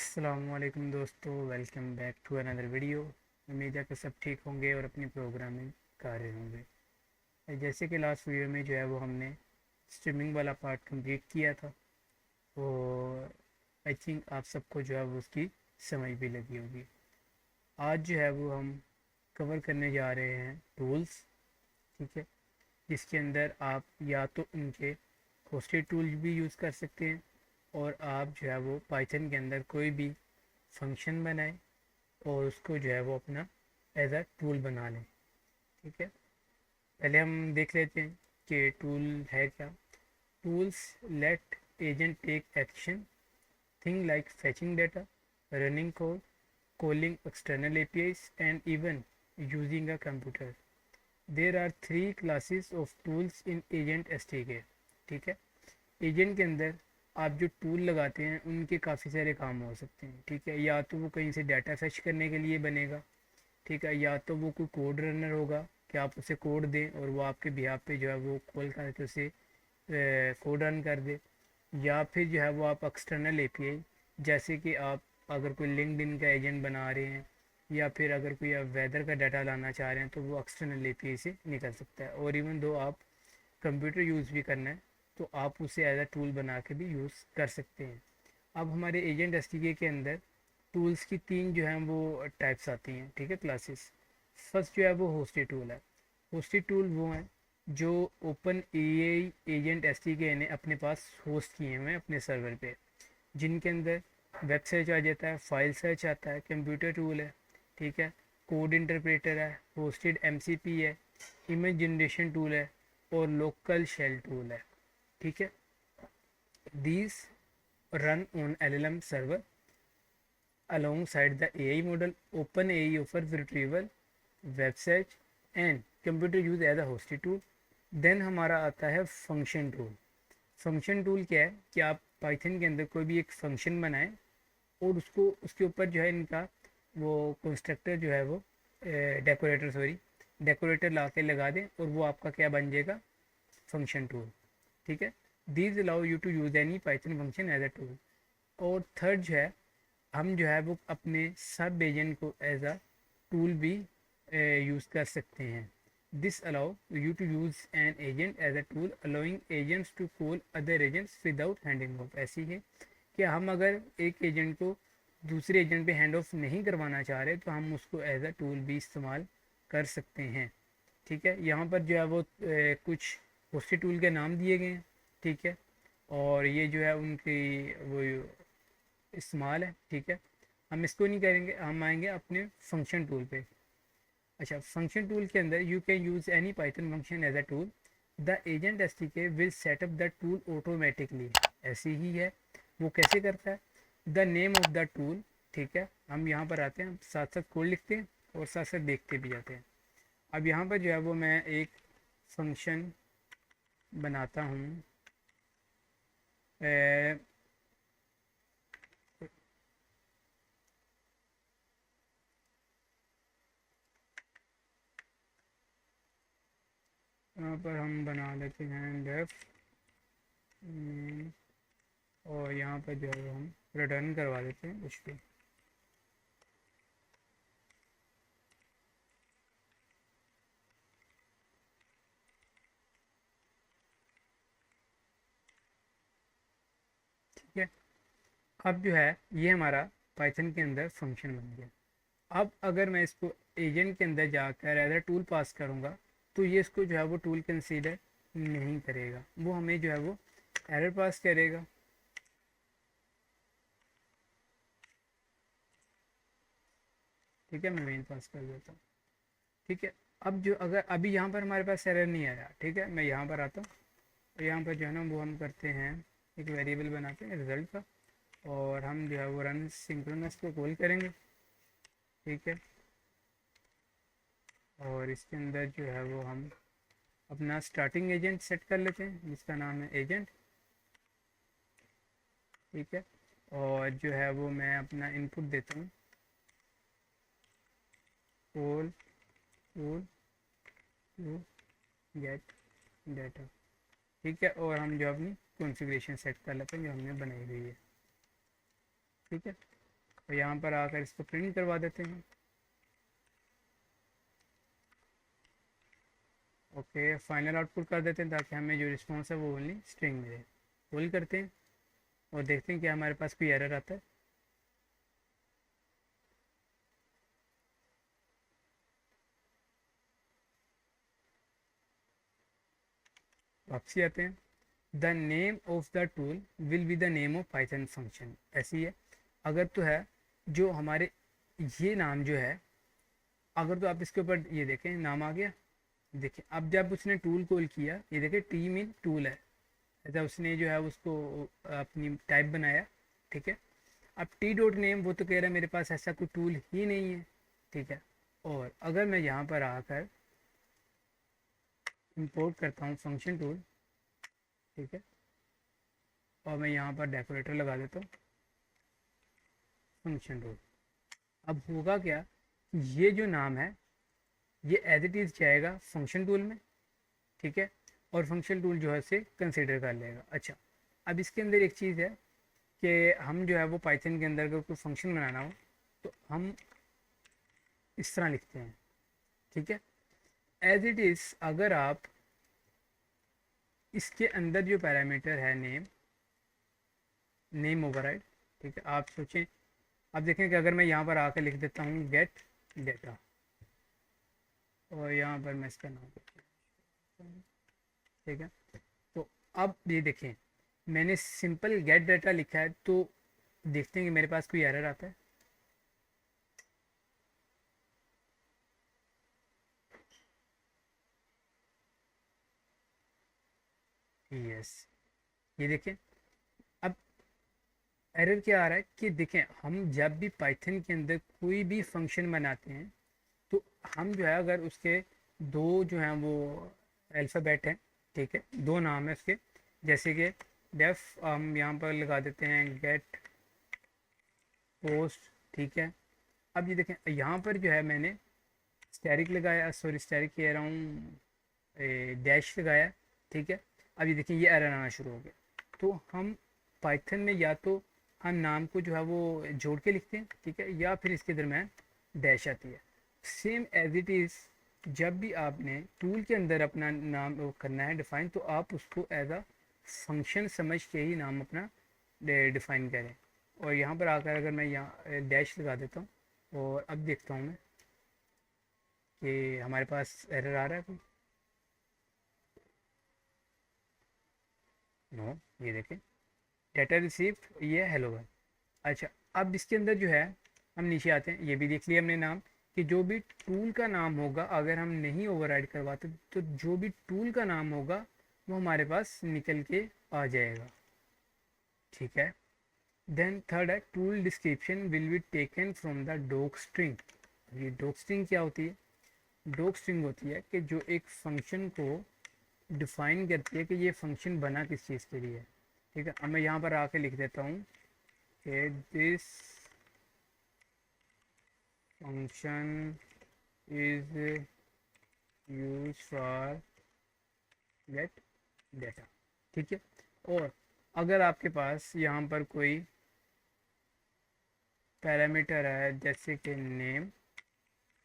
अस्सलामुअलैकुम दोस्तों, welcome back to another video. उम्मीद है कि सब ठीक होंगे और अपनी प्रोग्रामिंग कर रहे होंगे। जैसे कि लास्ट वीडियो में जो है वो हमने स्ट्रीमिंग वाला पार्ट कंप्लीट किया था और आई थिंक आप सबको जो है वो उसकी समझ भी लगी होगी। आज जो है वो हम कवर करने जा रहे हैं टूल्स, ठीक है, जिसके अंदर आप या तो उनके होस्टेड टूल्स भी यूज़ कर सकते हैं और आप जो है वो पाइथन के अंदर कोई भी फंक्शन बनाएं और उसको जो है वो अपना एज अ टूल बना लें। ठीक है, पहले हम देख लेते हैं कि टूल है क्या। Tools let agent take action, thing like fetching data, running code, calling external APIs and even using a computer. There are three classes of tools in agent SDK. ठीक है, एजेंट के अंदर आप जो टूल लगाते हैं उनके काफ़ी सारे काम हो सकते हैं। ठीक है, या तो वो कहीं से डाटा फेच करने के लिए बनेगा, ठीक है, या तो वो कोई कोड रनर होगा कि आप उसे कोड दें और वो आपके बिहाफ पे जो है वो कॉल करके उसे कोड रन कर दे। या फिर जो है वो आप एक्सटर्नल एपीआई, जैसे कि आप अगर कोई लिंक्डइन का एजेंट बना रहे हैं या फिर अगर कोई आप वेदर का डाटा लाना चाह रहे हैं तो वो एक्सटर्नल एपीआई से निकल सकता है। और इवन दो आप कंप्यूटर यूज़ भी करना है तो आप उसे एज अ टूल बना के भी यूज़ कर सकते हैं। अब हमारे एजेंट एसटीके के अंदर टूल्स की तीन जो हैं वो टाइप्स आती हैं, ठीक है, क्लासेस। फर्स्ट जो है वो होस्टेड टूल है। होस्टेड टूल वो हैं जो ओपन ए एजेंट एसटीके ने अपने पास होस्ट किए हुए हैं अपने सर्वर पे, जिनके अंदर वेब सर्च आ जाता है, फाइल सर्च आता है, कंप्यूटर टूल है, ठीक है, कोड इंटरप्रेटर है, होस्टेड एमसीपी है, इमेज जनरेशन टूल है और लोकल शेल टूल है। ठीक है, these run on LLM server alongside the AI model. OpenAI offers retrieval, web search and computer use as a hosted tool. Then हमारा आता है फंक्शन टूल। फंक्शन टूल क्या है कि आप पाइथन के अंदर कोई भी एक फंक्शन बनाएं और उसको उसके ऊपर जो है इनका वो कंस्ट्रक्टर जो है वो डेकोरेटर, सॉरी, डेकोरेटर ला के लगा दें और वो आपका क्या बन जाएगा, फंक्शन टूल। ठीक है, these allow you to use any Python function as a tool. और थर्ड जो है, हम जो है वो अपने सब एजेंट को एज अ टूल भी यूज़ कर सकते हैं। This allow you to use an agent as a tool, allowing agents to call other agents without handing off. ऐसी है कि हम अगर एक एजेंट को दूसरे एजेंट पे हैंड ऑफ नहीं करवाना चाह रहे तो हम उसको एज अ टूल भी इस्तेमाल कर सकते हैं। ठीक है, यहाँ पर जो है वो कुछ होस्टेड टूल के नाम दिए गए हैं। ठीक है, और ये जो है उनकी वो इस्तेमाल है। ठीक है, हम इसको नहीं करेंगे, हम आएंगे अपने फंक्शन टूल पे। अच्छा, फंक्शन टूल के अंदर you can use any Python function as a tool, the agent S D K will set up the tool automatically. ऐसी ही है, वो कैसे करता है, the name of the tool. ठीक है, हम यहाँ पर आते हैं, साथ साथ कोड लिखते हैं और साथ साथ देखते भी जाते हैं। अब यहाँ पर जो है वो मैं एक फंक्शन बनाता हूँ। यहाँ पर हम बना लेते हैं डेफ, और यहाँ पर जो है हम रिटर्न करवा देते हैं कुछ भी। ठीक है, अब जो है ये हमारा पाइथन के अंदर फंक्शन बन गया। अब अगर मैं इसको एजेंट के अंदर जाकर एज टूल पास करूँगा तो ये इसको जो है वो टूल कंसीडर नहीं करेगा, वो हमें जो है वो एरर पास करेगा। ठीक है, मैं मेन पास कर देता हूँ। ठीक है, अब जो अगर अभी यहाँ पर हमारे पास एरर नहीं आ रहा, ठीक है, मैं यहाँ पर आता हूँ और यहाँ पर जो है ना वो हम करते हैं एक वेरिएबल बनाते हैं रिजल्ट का, और हम जो है वो रन सिंक्रोनस को कॉल करेंगे। ठीक है, और इसके अंदर जो है वो हम अपना स्टार्टिंग एजेंट सेट कर लेते हैं जिसका नाम है एजेंट। ठीक है, और जो है वो मैं अपना इनपुट देता हूँ call tool to get data. ठीक है, और हम जो अपनी कॉन्फ़िगरेशन सेट कर लेते हैं जो हमने बनाई हुई है। ठीक है, तो यहाँ पर आकर इसको प्रिंट करवा देते हैं। ओके, फाइनल आउटपुट कर देते हैं ताकि हमें जो रिस्पॉन्स है वो ओनली स्ट्रिंग मिले। होल करते हैं और देखते हैं कि हमारे पास कोई एरर आता है। वापसी आते हैं। The name of the tool will be the name of Python function, ऐसी है। अगर तो है जो हमारे ये नाम जो है, अगर तो आप इसके ऊपर ये देखें नाम आ गया। देखिए अब जब उसने टूल कॉल किया, ये देखें टी मीन टूल है, ऐसा उसने जो है उसको अपनी टाइप बनाया। ठीक है, अब टी डॉट नेम वो तो कह रहा है मेरे पास ऐसा कोई टूल ही नहीं है। ठीक है, और अगर मैं यहाँ पर आकर इंपोर्ट करता हूँ फंक्शन टूल, ठीक है, और मैं यहाँ पर डेकोरेटर लगा देता हूँ फंक्शन टूल, अब होगा क्या, ये जो नाम है ये एज इट इज़ जाएगा फंक्शन टूल में। ठीक है, और फंक्शन टूल जो है इसे कंसिडर कर लेगा। अच्छा, अब इसके अंदर एक चीज़ है कि हम जो है वो पाइथन के अंदर अगर कोई फंक्शन बनाना हो तो हम इस तरह लिखते हैं। ठीक है, एज इट इज़ अगर आप इसके अंदर जो पैरामीटर है नेम ओवरराइड, ठीक है, आप सोचें, आप देखें कि अगर मैं यहाँ पर आकर लिख देता हूँ गेट डेटा, और यहाँ पर मैं इसका नाम, ठीक है, तो अब ये देखें मैंने सिंपल गेट डेटा लिखा है, तो देखते हैं कि मेरे पास कोई एरर आता है। यस, ये देखें अब एरर क्या आ रहा है कि देखें हम जब भी पाइथन के अंदर कोई भी फंक्शन बनाते हैं तो हम जो है अगर उसके दो जो हैं वो अल्फ़ाबेट हैं, ठीक है, दो नाम है उसके, जैसे कि डेफ हम यहाँ पर लगा देते हैं गेट पोस्ट। ठीक है, अब ये देखें यहाँ पर जो है मैंने स्टैरिक लगाया, सॉरी स्टैरिक कह रहा हूँ, डैश लगाया। ठीक है, अब ये देखें ये एरर आना शुरू हो गया। तो हम पाइथन में या तो हम नाम को जो है वो जोड़ के लिखते हैं, ठीक है, या फिर इसके दरम्यान डैश आती है। सेम एज इट इज़ जब भी आपने टूल के अंदर अपना नाम वो करना है डिफ़ाइन, तो आप उसको एज अ फंक्शन समझ के ही नाम अपना डिफ़ाइन करें। और यहाँ पर आकर अगर मैं यहाँ डैश लगा देता हूँ और अब देखता हूँ मैं कि हमारे पास एरर आ रहा है कोई। नो, ये देखें डेटा रिसीव ये हेलो वर्ल्ड। अच्छा, अब इसके अंदर जो है हम नीचे आते हैं, ये भी देख लिया हमने नाम कि जो भी टूल का नाम होगा अगर हम नहीं ओवरराइड करवाते तो जो भी टूल का नाम होगा वो हमारे पास निकल के आ जाएगा। ठीक है, देन थर्ड है tool description will be taken from the doc string. ये डॉक स्ट्रिंग क्या होती है? डॉक स्ट्रिंग होती है कि जो एक फंक्शन को डिफाइन करती है कि ये फंक्शन बना किस चीज़ के लिए। ठीक है, अब मैं यहाँ पर आके लिख देता हूँ कि this function is use for gate data. ठीक है, और अगर आपके पास यहाँ पर कोई पैरामीटर है जैसे कि नेम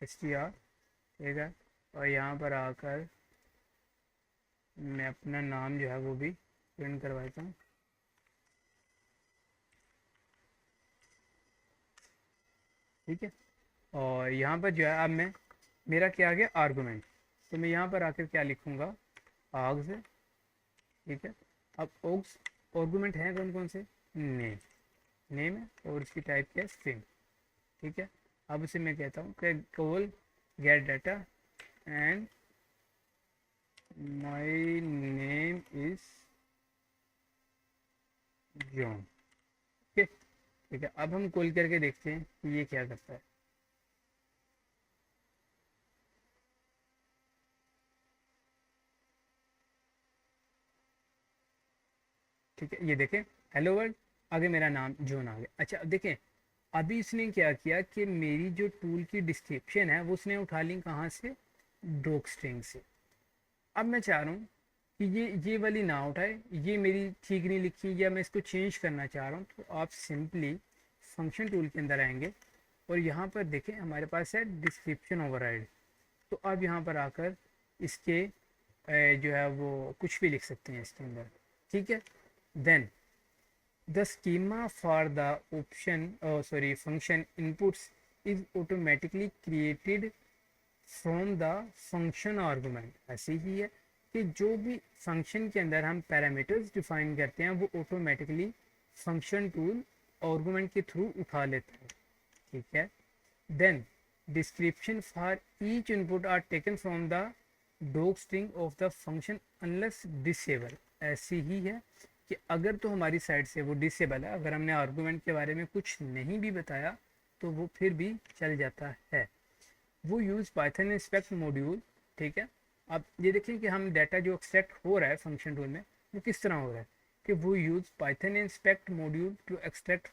str, ठीक है, और यहाँ पर आकर मैं अपना नाम जो है वो भी प्रिंट करवाता हूँ। ठीक है, और यहाँ पर जो है अब मैं मेरा क्या आ गया आर्गूमेंट, तो मैं यहाँ पर आकर क्या लिखूँगा आर्ग्स। ठीक है, अब ओग्स आर्गूमेंट हैं कौन कौन से? नेम है और इसकी टाइप क्या है स्ट्रिंग। ठीक है, अब उसे मैं कहता हूँ कि call gate data and my name is John. ठीक है, ठीक है, अब हम कॉल करके देखते हैं कि ये क्या करता है। ठीक है, ये देखें हेलो वर्ल्ड, आगे मेरा नाम जॉन आ गया। अच्छा, अब देखें अभी इसने क्या किया कि मेरी जो टूल की डिस्क्रिप्शन है वो उसने उठा ली कहाँ से? डॉक स्ट्रिंग से। अब मैं चाह रहा हूँ कि ये वाली ना उठाए, ये मेरी ठीक नहीं लिखी, या मैं इसको चेंज करना चाह रहा हूँ, तो आप सिंपली फंक्शन टूल के अंदर आएंगे और यहाँ पर देखें हमारे पास है डिस्क्रिप्शन ओवरराइड। तो अब यहाँ पर आकर इसके जो है वो कुछ भी लिख सकते हैं इसके अंदर, ठीक है। Then the schema for the option function inputs is automatically created from the function argument. ऐसे ही है कि जो भी फंक्शन के अंदर हम पैरामीटर्स डिफाइन करते हैं वो ऑटोमेटिकली फंक्शन टूल आर्गूमेंट के थ्रू उठा लेता है, ठीक है। Then description for each input are taken from the doc string of the function unless disable. ऐसी ही है कि अगर तो हमारी साइड से वो डिसेबल है, अगर हमने आर्गूमेंट के बारे में कुछ नहीं भी बताया तो वो फिर भी चल जाता है। वो यूज़ पाइथन इंस्पेक्ट मॉड्यूल, ठीक है। अब ये देखें कि हम डाटा जो एक्सट्रैक्ट हो रहा है फंक्शन टूल में वो किस तरह हो रहा है कि वो use Python inspect module to extract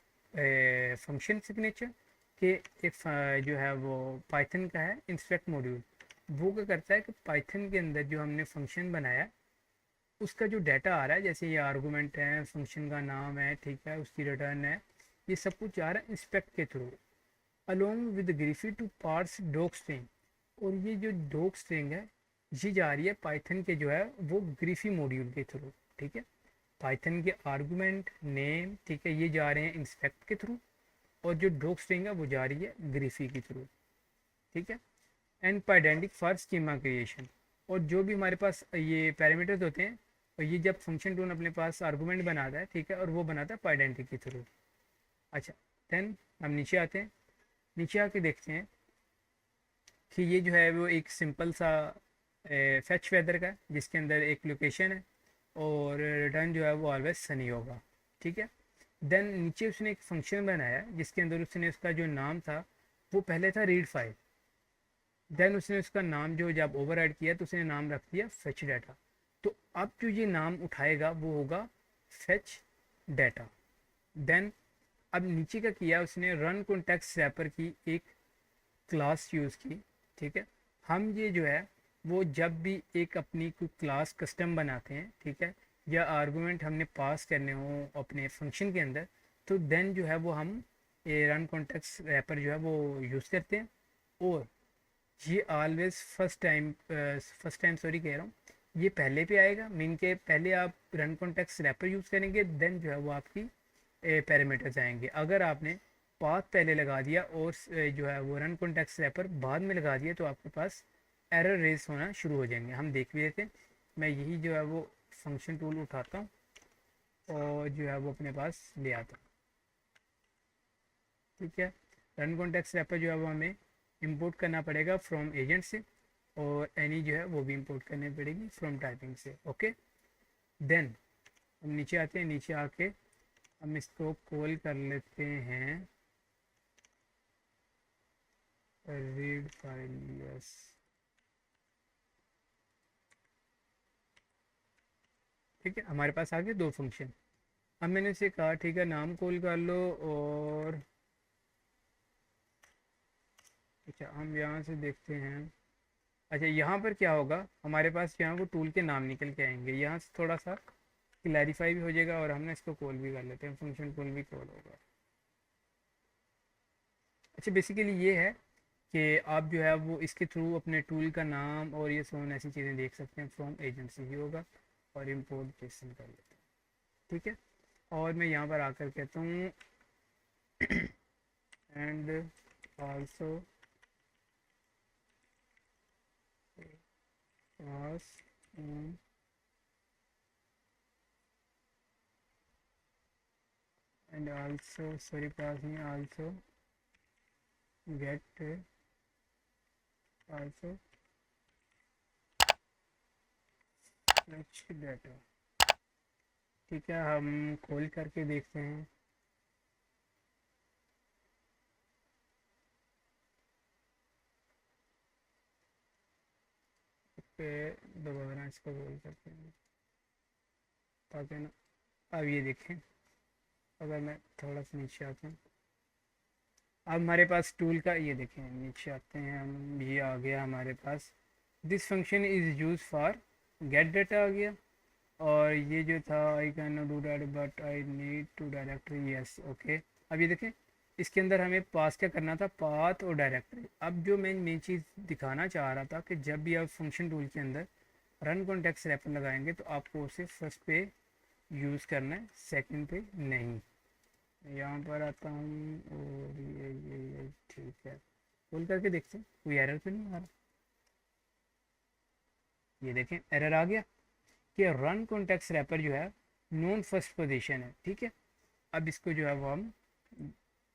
function signature के एक जो है वो पाइथन का है इंस्पेक्ट मॉड्यूल। वो क्या करता है कि पाइथन के अंदर जो हमने फंक्शन बनाया उसका जो डाटा आ रहा है, जैसे ये आर्गूमेंट है, फंक्शन का नाम है, ठीक है, उसकी रिटर्न है, ये सब कुछ आ रहा है इंस्पेक्ट के through along with griffe to parse doc string. और ये जो डॉग स्ट्रिंग है ये जा रही है पाइथन के जो है वो ग्रीफी मॉड्यूल के थ्रू, ठीक है। पाइथन के आर्गूमेंट नेम, ठीक है, ये जा रहे हैं इंस्पेक्ट के थ्रू और जो डॉग स्ट्रिंग है वो जा रही है ग्रीफी के थ्रू, ठीक है। And Pydantic for schema creation. और जो भी हमारे पास ये पैरामीटर्स होते हैं और ये जब फंक्शन टूल अपने पास आर्गूमेंट बनाता है, ठीक है, और वो बनाता है पैडेंटिक के थ्रू। अच्छा, देन हम नीचे आते हैं। नीचे आके देखते हैं कि ये जो है वो एक सिंपल सा फैच वेदर का है जिसके अंदर एक लोकेशन है और रिटर्न जो है वो ऑलवेज सनी होगा, ठीक है। देन नीचे उसने एक फंक्शन बनाया जिसके अंदर उसने उसका जो नाम था वो पहले था रीड फाइल। देन उसने उसका नाम जो जब ओवरराइड किया तो उसने नाम रख दिया फेच डाटा। तो अब जो ये नाम उठाएगा वो होगा फेच डाटा। देन अब नीचे का किया उसने रन कॉन्टेक्स्ट रैपर की एक क्लास यूज़ की, ठीक है। हम ये जो है वो जब भी एक अपनी कोई क्लास कस्टम बनाते हैं, ठीक है, या आर्गूमेंट हमने पास करने हो अपने फंक्शन के अंदर, तो देन जो है वो हम ये रन कॉन्टेक्स्ट रैपर जो है वो यूज़ करते हैं। और ये ऑलवेज फर्स्ट टाइम सॉरी कह रहा हूँ, ये पहले पे आएगा, मीन के पहले आप रन कॉन्टेक्स्ट रैपर यूज़ करेंगे, देन जो है वो आपकी पैरामीटर्स आएंगे। अगर आपने पाथ पहले लगा दिया और जो है वो रन कॉन्टेक्स्ट रैपर बाद में लगा दिया तो आपके पास एरर रेस होना शुरू हो जाएंगे। हम देख भी लेते हैं। मैं यही जो है वो फंक्शन टूल उठाता हूँ और जो है वो अपने पास ले आता हूँ, ठीक है। रन कॉन्टेक्स्ट रैपर जो है वो हमें इंपोर्ट करना पड़ेगा फ्रॉम एजेंट से और एनी जो है वो भी इंपोर्ट करनी पड़ेगी फ्रॉम टाइपिंग से, ओके। देन हम नीचे आते हैं। नीचे आके हम इसको कॉल कर लेते हैं रीड फाइल, यस, ठीक है। हमारे पास आ गए दो फंक्शन। अब मैंने इसे कहा ठीक है नाम कॉल कर लो और अच्छा हम यहाँ से देखते हैं। अच्छा यहाँ पर क्या होगा, हमारे पास यहाँ वो टूल के नाम निकल के आएंगे, यहाँ से थोड़ा सा क्लैरिफाई भी हो जाएगा और हमने इसको कॉल भी कर लेते हैं, फंक्शन कॉल भी कॉल होगा। अच्छा बेसिकली ये है कि आप जो है वो इसके थ्रू अपने टूल का नाम और ये सोन ऐसी चीज़ें देख सकते हैं, फ्रॉम एजेंसी ही होगा और इम्पोर्ट पेस्ट कर लेते हैं, ठीक है। और मैं यहाँ पर आकर कहता हूँ and also pass and also sorry pass नहीं, also get also fetch data, ठीक है। हम कॉल करके देखते हैं। पे दोबारा इसको कॉल करते हैं ताकि ना, अब ये देखें अगर मैं थोड़ा सा नीचे आता हूँ अब हमारे पास टूल का ये देखें, नीचे आते हैं हम, ये आ गया हमारे पास this function is use for get data आ गया। और ये जो था I can not do that but I need to directory, yes, okay. अब ये देखें इसके अंदर हमें पास क्या करना था, पाथ और डायरेक्टरी। अब जो मैं मेन चीज़ दिखाना चाह रहा था कि जब भी आप फंक्शन टूल के अंदर रन कॉन्टेक्स्ट रैपर लगाएंगे तो आपको उसे फर्स्ट पे यूज़ करना है, सेकंड पे नहीं। यहाँ पर आता हूँ और ये ठीक है, खोल करके देखते हैं कोई एरर तो नहीं आ रहा। ये देखें एरर आ गया कि रन कॉन्टेक्स्ट रैपर जो है नॉन फर्स्ट पोजीशन है, ठीक है। अब इसको जो है वो हम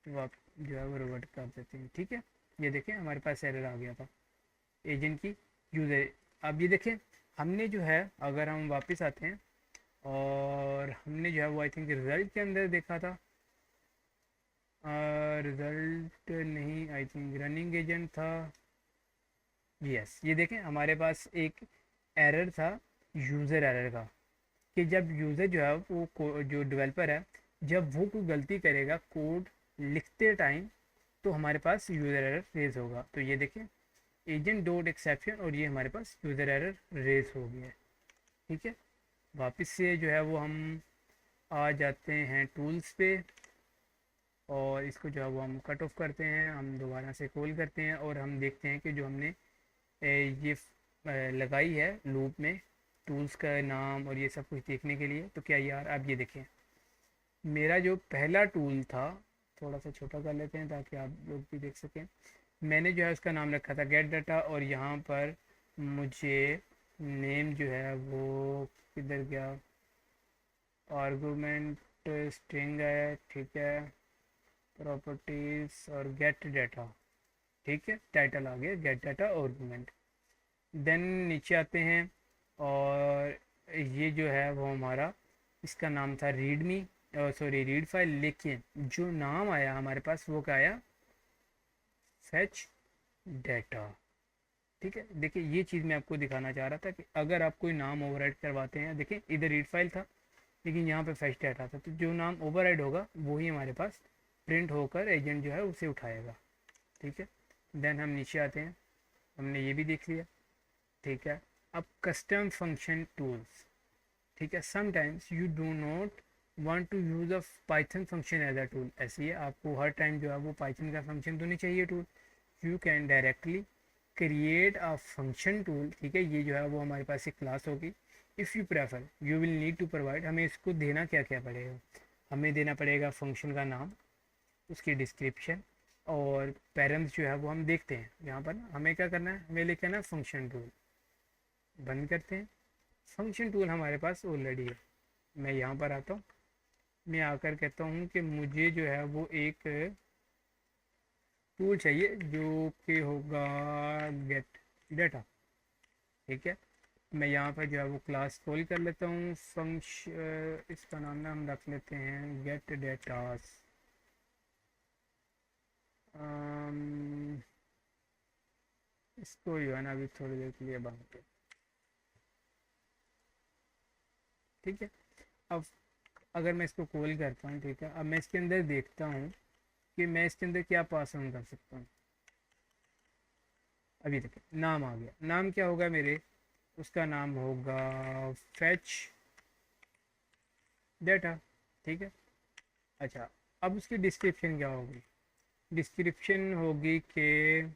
जो है वो रिवर्ट कर देते हैं, ठीक है। ये देखें हमारे पास एरर आ गया था एजेंट की यूज़र। अब ये देखें हमने जो है, अगर हम वापस आते हैं और हमने जो है वो आई थिंक रिज़ल्ट के अंदर देखा था, रिज़ल्ट नहीं, आई थिंक रनिंग एजेंट था। यस, ये देखें हमारे पास एक एरर था यूज़र एरर का, कि जब यूज़र जो है वो जो डेवलपर है, जब वो कोई गलती करेगा कोड लिखते टाइम तो हमारे पास यूज़र एरर रेज होगा। तो ये देखें एजेंट डॉट एक्सेप्शन और ये हमारे पास यूज़र एरर रेज हो गया है, ठीक है। वापस से जो है वो हम आ जाते हैं टूल्स पे और इसको जो है वो हम कट ऑफ करते हैं, हम दोबारा से कॉल करते हैं और हम देखते हैं कि जो हमने ये लगाई है लूप में टूल्स का नाम और ये सब कुछ देखने के लिए। तो क्या यार आप ये देखें मेरा जो पहला टूल था, थोड़ा सा छोटा कर लेते हैं ताकि आप लोग भी देख सकें। मैंने जो है उसका नाम रखा था गेट डाटा और यहाँ पर मुझे नेम जो है वो किधर गया, आर्गूमेंट स्ट्रिंग है, ठीक है, प्रॉपर्टीज़ और गेट डाटा, ठीक है, टाइटल आ गया गेट डाटा आर्गूमेंट। देन नीचे आते हैं और ये जो है वो हमारा इसका नाम था रीडमी, सॉरी रीड फाइल, लेकिन जो नाम आया हमारे पास वो क्या आया, फेच डाटा, ठीक है। देखिए ये चीज़ मैं आपको दिखाना चाह रहा था कि अगर आप कोई नाम ओवरराइड करवाते हैं, देखिए इधर रीड फाइल था लेकिन यहाँ पे फेच डाटा था, तो जो नाम ओवरराइड होगा वही हमारे पास प्रिंट होकर एजेंट जो है उसे उठाएगा, ठीक है। देन हम नीचे आते हैं, हमने ये भी देख लिया, ठीक है। अब कस्टम फंक्शन टूल्स, ठीक है, sometimes you do not want to use a Python function as a tool. ऐसे ही आपको हर टाइम जो है वो पाइथन का फंक्शन तो नहीं चाहिए tool, you can directly create a function tool, ठीक है। ये जो है वो हमारे पास एक क्लास होगी, if you prefer you will need to provide. हमें इसको देना क्या क्या पड़ेगा, हमें देना पड़ेगा फंक्शन का नाम, उसकी डिस्क्रिप्शन और पैरम्स जो है वो हम देखते हैं यहाँ पर ना। हमें क्या करना है, हमें लेके आना फंक्शन टूल, बंद करते हैं। फंक्शन टूल हमारे पास ऑलरेडी है। मैं यहाँ पर आता हूँ, मैं आकर कहता हूँ कि मुझे जो है वो एक टूल चाहिए जो कि होगा गेट डाटा, ठीक है। मैं यहाँ पर जो है वो क्लास कॉल कर लेता हूँ, फंक्शन इसका नाम ना हम रख लेते हैं गेट डेटास। इसको जो है ना अभी थोड़ी देर के लिए बंद कर, ठीक है। अब अगर मैं इसको कॉल करता हूँ, ठीक है, अब मैं इसके अंदर देखता हूँ कि मैं इसके अंदर क्या पास ऑन कर सकता हूँ। अभी देखिए नाम आ गया, नाम क्या होगा मेरे, उसका नाम होगा फेच डाटा, ठीक है। अच्छा अब उसकी डिस्क्रिप्शन क्या होगी, डिस्क्रिप्शन होगी कि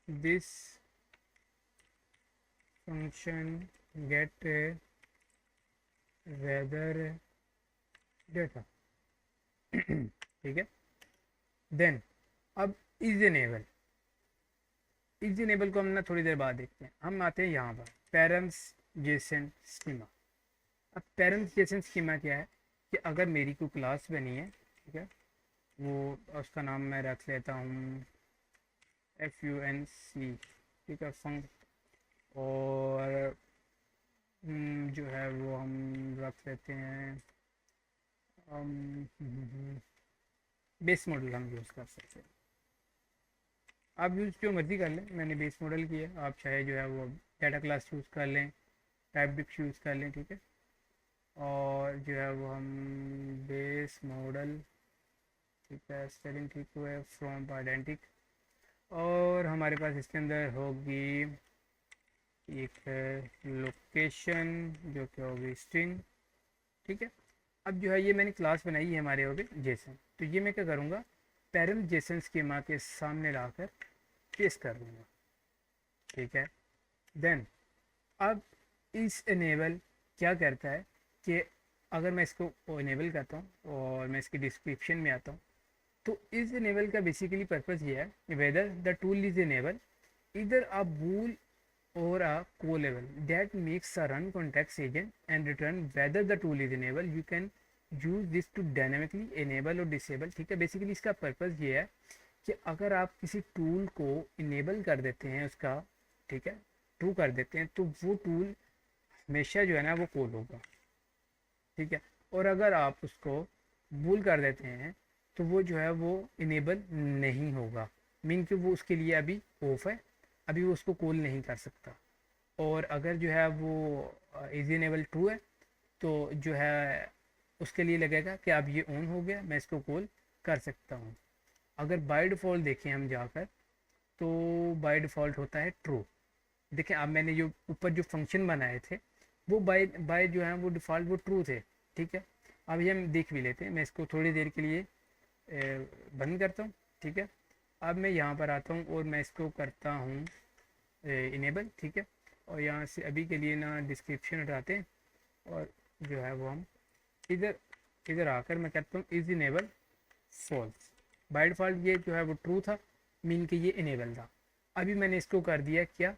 this function get weather data, ठीक है। देन अब इज इनेबल, इज इनेबल को हम ना थोड़ी देर बाद देखते हैं। हम आते हैं यहाँ पर पेरेंट्स जेसन स्कीमा। अब पेरेंट्स जेसन स्कीमा क्या है कि अगर मेरी कोई क्लास बनी है, ठीक है, वो उसका नाम मैं रख लेता हूँ FUNC, ठीक है, फंक, और जो है वो हम रख लेते हैं बेस मॉडल हम यूज़ कर सकते हैं। आप यूज़ जो मर्ज़ी कर लें, मैंने बेस मॉडल किया, आप चाहे जो है वो डाटा क्लास यूज़ कर लें, टाइप डिक्स यूज़ कर लें, ठीक है। और जो है वो हम बेस मॉडल, ठीक है, स्पेलिंग ठीक हुआ, फ्रॉम आइडेंटिक, और हमारे पास इसके अंदर होगी एक लोकेशन जो कि होगी स्ट्रिंग, ठीक है। अब जो है ये मैंने क्लास बनाई है हमारे हो गए जेसन, तो ये मैं क्या करूँगा, पैरम जेसन स्कीमा के सामने लाकर पेस्ट कर दूंगा, ठीक है। देन अब इस इनेबल क्या करता है कि अगर मैं इसको इनेबल करता हूँ और मैं इसकी डिस्क्रिप्शन में आता हूँ, तो इस इनेबल का बेसिकली पर्पज़ ये है whether the tool is enable इधर अ बूल or a co-level that makes a run context agent and return whether the tool is enabled. You can use this to dynamically enable or disable, ठीक है। Basically इसका purpose ये है कि अगर आप किसी टूल को इनेबल कर देते हैं उसका, ठीक है, ट्रू कर देते हैं, तो वो टूल हमेशा जो है ना वो कॉल होगा, ठीक है। और अगर आप उसको बूल कर देते हैं तो वो जो है वो इनेबल नहीं होगा, मीन कि वो उसके लिए अभी ऑफ है, अभी वो उसको कॉल नहीं कर सकता। और अगर जो है वो इज इनेबल ट्रू है तो जो है उसके लिए लगेगा कि अब ये ऑन हो गया, मैं इसको कॉल कर सकता हूँ। अगर बाय डिफ़ॉल्ट देखें हम जाकर, तो बाय डिफ़ॉल्ट होता है ट्रू। देखें अब मैंने जो ऊपर जो फंक्शन बनाए थे वो बाय बाय जो है वो डिफ़ॉल्ट वो ट्रू थे, ठीक है। अब ये हम देख भी लेते हैं, मैं इसको थोड़ी देर के लिए बंद करता हूँ, ठीक है। अब मैं यहाँ पर आता हूँ और मैं इसको करता हूँ इनेबल, ठीक है। और यहाँ से अभी के लिए ना डिस्क्रिप्शन हटाते हैं और जो है वो हम इधर इधर आकर मैं कहता हूँ is enable false. By default ये जो है वो ट्रू था, मीन कि ये इनेबल था। अभी मैंने इसको कर दिया क्या,